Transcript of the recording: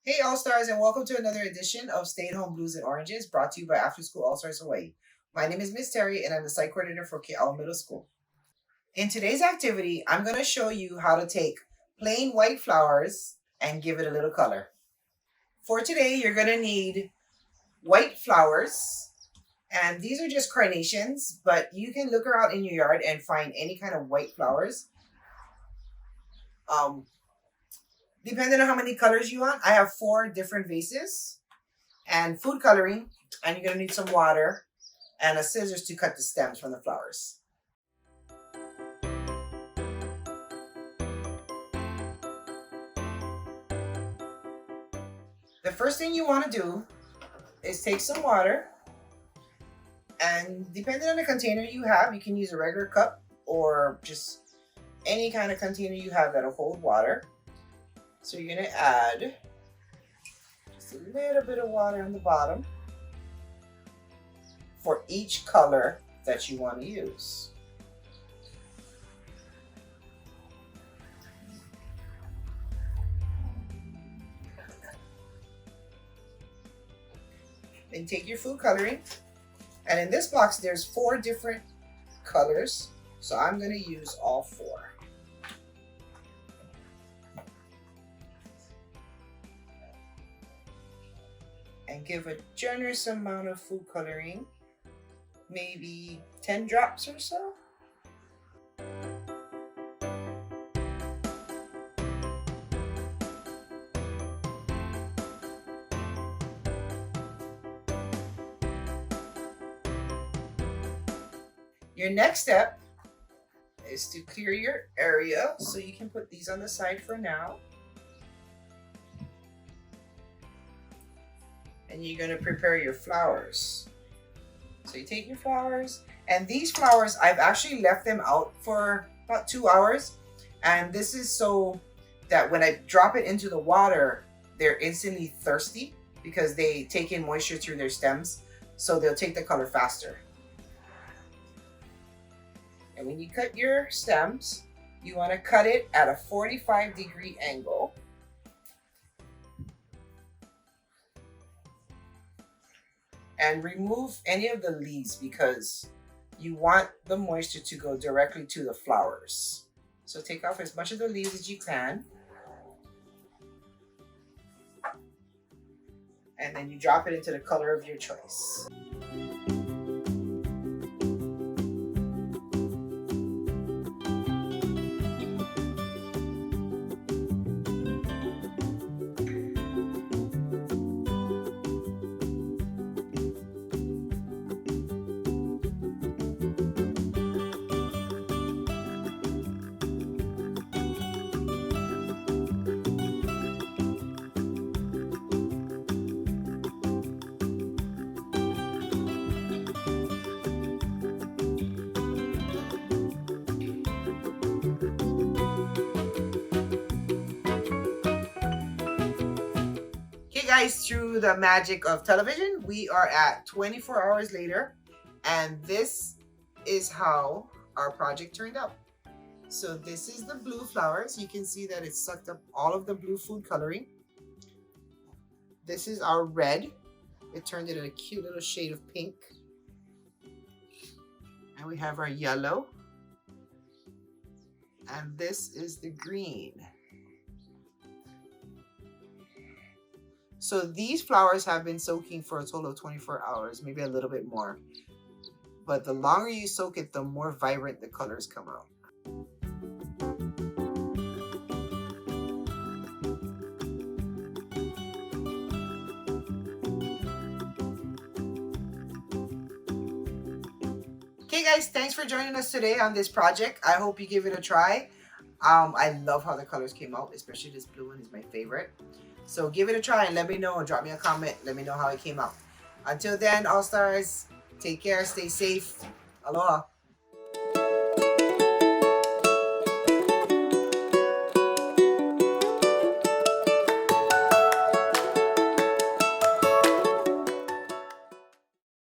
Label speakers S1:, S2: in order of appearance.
S1: Hey All Stars, and welcome to another edition of Stay at Home Blues and Oranges, brought to you by After School All Stars Hawaii. My name is Miss Terry, and I'm the site coordinator for Keala Middle School. In today's activity, I'm going to show you how to take plain white flowers and give it a little color. For today, you're going to need white flowers, and these are just carnations, but you can look around in your yard and find any kind of white flowers. Um, Depending on how many colors you want, I have 4 different vases and food coloring, and you're going to need some water and a scissors to cut the stems from the flowers. The first thing you want to do is take some water, and depending on the container you have, you can use a regular cup or just any kind of container you have that'll hold water. So you're going to add just a little bit of water on the bottom for each color that you want to use. Then take your food coloring, and in this box there's 4 different colors, so I'm going to use all 4. And give a generous amount of food coloring, maybe 10 drops or so. Your next step is to clear your area, so you can put these on the side for now. And you're going to prepare your flowers. So you take your flowers, and these flowers, I've actually left them out for about 2 hours. And this is so that when I drop it into the water, they're instantly thirsty because they take in moisture through their stems. So they'll take the color faster. And when you cut your stems, you want to cut it at a 45-degree angle. And remove any of the leaves because you want the moisture to go directly to the flowers. So take off as much of the leaves as you can. And then you drop it into the color of your choice. Okay guys, through the magic of television, we are at 24 hours later, and this is how our project turned out. So this is the blue flowers. You can see that it sucked up all of the blue food coloring. This is our red. It turned it in a cute little shade of pink. And we have our yellow. And this is the green. So these flowers have been soaking for a total of 24 hours, maybe a little bit more. But the longer you soak it, the more vibrant the colors come out. Okay guys, thanks for joining us today on this project. I hope you give it a try. I love how the colors came out, especially this blue one is my favorite. So give it a try and let me know, and drop me a comment. Let me know how it came out. Until then, All Stars, take care, stay safe. Aloha.